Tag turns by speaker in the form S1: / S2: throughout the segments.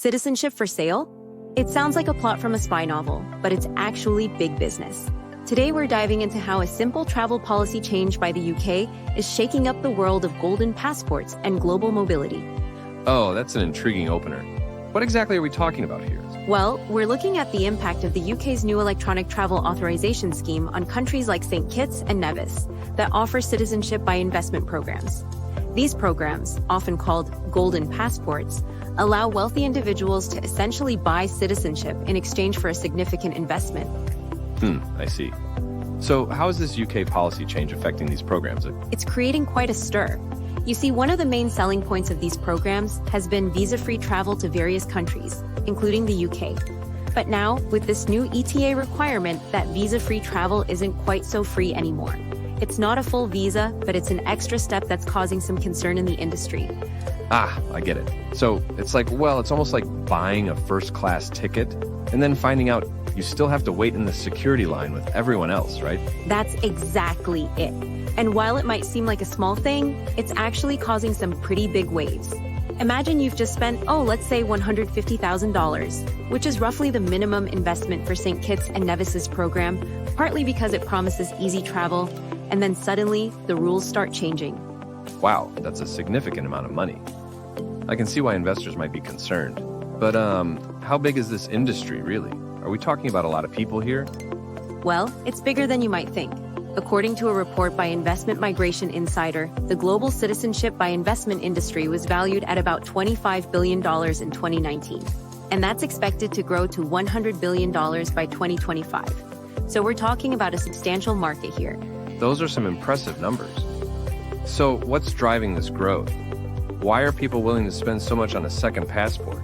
S1: Citizenship for sale? It sounds like a plot from a spy novel, but it's actually big business. Today we're diving into how a simple travel policy change by the UK is shaking up the world of golden passports and global mobility.
S2: Oh, that's an intriguing opener. What exactly are we talking about here?
S1: Well, we're looking at the impact of the UK's new electronic travel authorization scheme on countries like St. Kitts and Nevis that offer citizenship by investment programs. These programs, often called golden passports, allow wealthy individuals to essentially buy citizenship in exchange for a significant investment.
S2: I see. So how is this UK policy change affecting these programs?
S1: It's creating quite a stir. You see, one of the main selling points of these programs has been visa-free travel to various countries, including the UK. But now, with this new ETA requirement, that visa-free travel isn't quite so free anymore. It's not a full visa, but it's an extra step that's causing some concern in the industry.
S2: I get it. So it's almost like buying a first-class ticket and then finding out you still have to wait in the security line with everyone else, right?
S1: That's exactly it. And while it might seem like a small thing, it's actually causing some pretty big waves. Imagine you've just spent, let's say $150,000, which is roughly the minimum investment for St. Kitts and Nevis's program, partly because it promises easy travel, and then suddenly the rules start changing.
S2: Wow, that's a significant amount of money. I can see why investors might be concerned. But how big is this industry, really? Are we talking about a lot of people here?
S1: Well, it's bigger than you might think. According to a report by Investment Migration Insider, the global citizenship by investment industry was valued at about $25 billion in 2019. And that's expected to grow to $100 billion by 2025. So we're talking about a substantial market here.
S2: Those are some impressive numbers. So what's driving this growth? Why are people willing to spend so much on a second passport?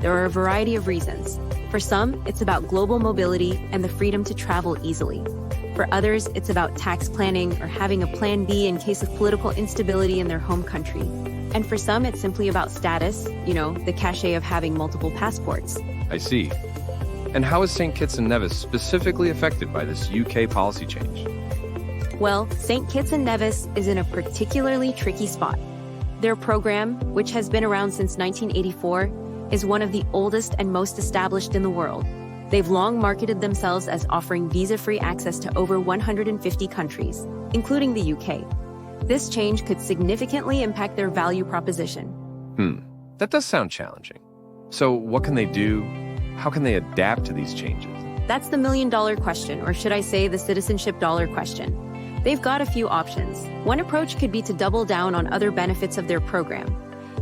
S1: There are a variety of reasons. For some, it's about global mobility and the freedom to travel easily. For others, it's about tax planning or having a plan B in case of political instability in their home country. And for some, it's simply about status, the cachet of having multiple passports.
S2: I see. And how is St. Kitts and Nevis specifically affected by this UK policy change?
S1: Well, St. Kitts and Nevis is in a particularly tricky spot. Their program, which has been around since 1984, is one of the oldest and most established in the world. They've long marketed themselves as offering visa-free access to over 150 countries, including the UK. This change could significantly impact their value proposition.
S2: That does sound challenging. So what can they do? How can they adapt to these changes?
S1: That's the million-dollar question, or should I say the citizenship dollar question. They've got a few options. One approach could be to double down on other benefits of their program.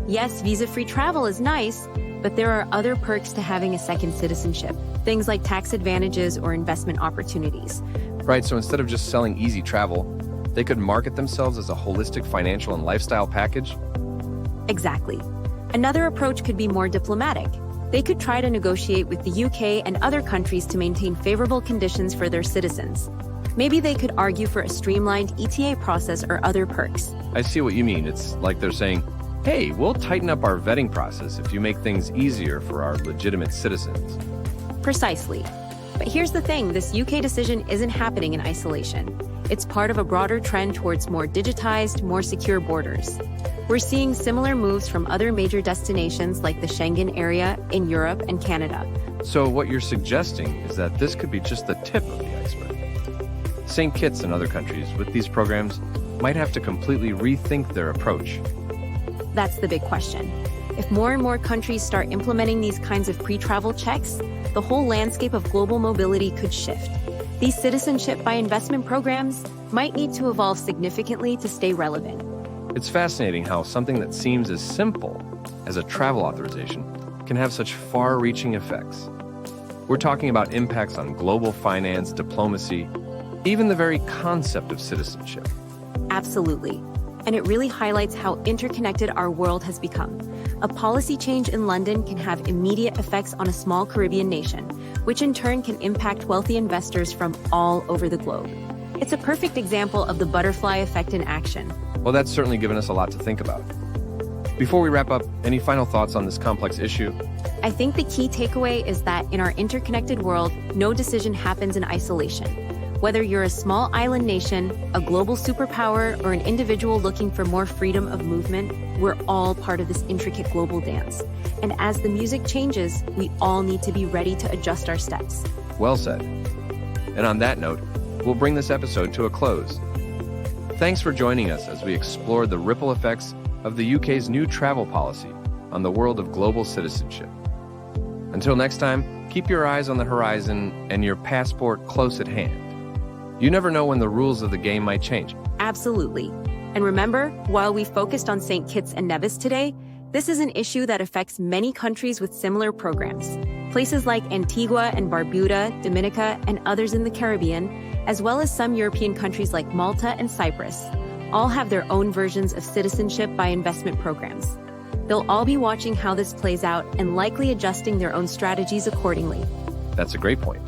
S1: Yes, visa-free travel is nice, but there are other perks to having a second citizenship, things like tax advantages or investment opportunities.
S2: Right, so instead of just selling easy travel, they could market themselves as a holistic financial and lifestyle package?
S1: Exactly. Another approach could be more diplomatic. They could try to negotiate with the UK and other countries to maintain favorable conditions for their citizens. Maybe they could argue for a streamlined ETA process or other perks.
S2: I see what you mean. It's like they're saying, hey, we'll tighten up our vetting process if you make things easier for our legitimate citizens.
S1: Precisely. But here's the thing, this UK decision isn't happening in isolation. It's part of a broader trend towards more digitized, more secure borders. We're seeing similar moves from other major destinations like the Schengen area in Europe and Canada.
S2: So what you're suggesting is that this could be just the tip of the iceberg. St. Kitts and other countries with these programs might have to completely rethink their approach.
S1: That's the big question. If more and more countries start implementing these kinds of pre-travel checks, the whole landscape of global mobility could shift. These citizenship by investment programs might need to evolve significantly to stay relevant.
S2: It's fascinating how something that seems as simple as a travel authorization can have such far-reaching effects. We're talking about impacts on global finance, diplomacy, even the very concept of citizenship.
S1: Absolutely. And it really highlights how interconnected our world has become. A policy change in London can have immediate effects on a small Caribbean nation, which in turn can impact wealthy investors from all over the globe. It's a perfect example of the butterfly effect in action.
S2: Well, that's certainly given us a lot to think about. Before we wrap up, any final thoughts on this complex issue?
S1: I think the key takeaway is that in our interconnected world, no decision happens in isolation. Whether you're a small island nation, a global superpower, or an individual looking for more freedom of movement, we're all part of this intricate global dance. And as the music changes, we all need to be ready to adjust our steps.
S2: Well said. And on that note, we'll bring this episode to a close. Thanks for joining us as we explore the ripple effects of the UK's new travel policy on the world of global citizenship. Until next time, keep your eyes on the horizon and your passport close at hand. You never know when the rules of the game might change.
S1: Absolutely. And remember, while we focused on St. Kitts and Nevis today, this is an issue that affects many countries with similar programs. Places like Antigua and Barbuda, Dominica, and others in the Caribbean, as well as some European countries like Malta and Cyprus, all have their own versions of citizenship by investment programs. They'll all be watching how this plays out and likely adjusting their own strategies accordingly.
S2: That's a great point.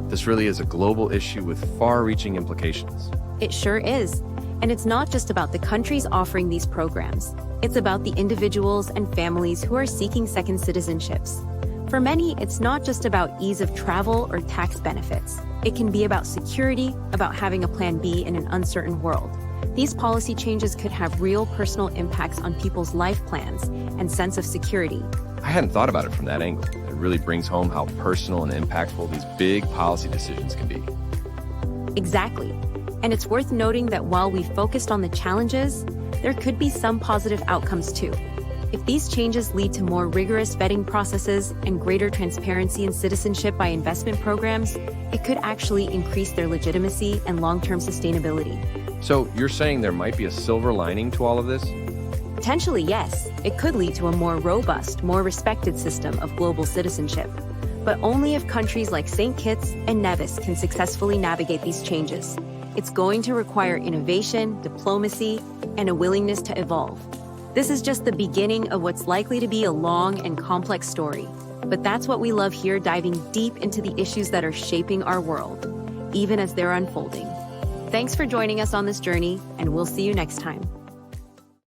S2: This really is a global issue with far-reaching implications.
S1: It sure is. And it's not just about the countries offering these programs. It's about the individuals and families who are seeking second citizenships. For many, it's not just about ease of travel or tax benefits. It can be about security, about having a plan B in an uncertain world. These policy changes could have real personal impacts on people's life plans and sense of security.
S2: I hadn't thought about it from that angle. It really brings home how personal and impactful these big policy decisions can be.
S1: Exactly. And it's worth noting that while we focused on the challenges, there could be some positive outcomes too. If these changes lead to more rigorous vetting processes and greater transparency in citizenship by investment programs, it could actually increase their legitimacy and long-term sustainability.
S2: So you're saying there might be a silver lining to all of this?
S1: Potentially, yes. It could lead to a more robust, more respected system of global citizenship. But only if countries like St. Kitts and Nevis can successfully navigate these changes. It's going to require innovation, diplomacy, and a willingness to evolve. This is just the beginning of what's likely to be a long and complex story. But that's what we love here, diving deep into the issues that are shaping our world, even as they're unfolding. Thanks for joining us on this journey, and we'll see you next time.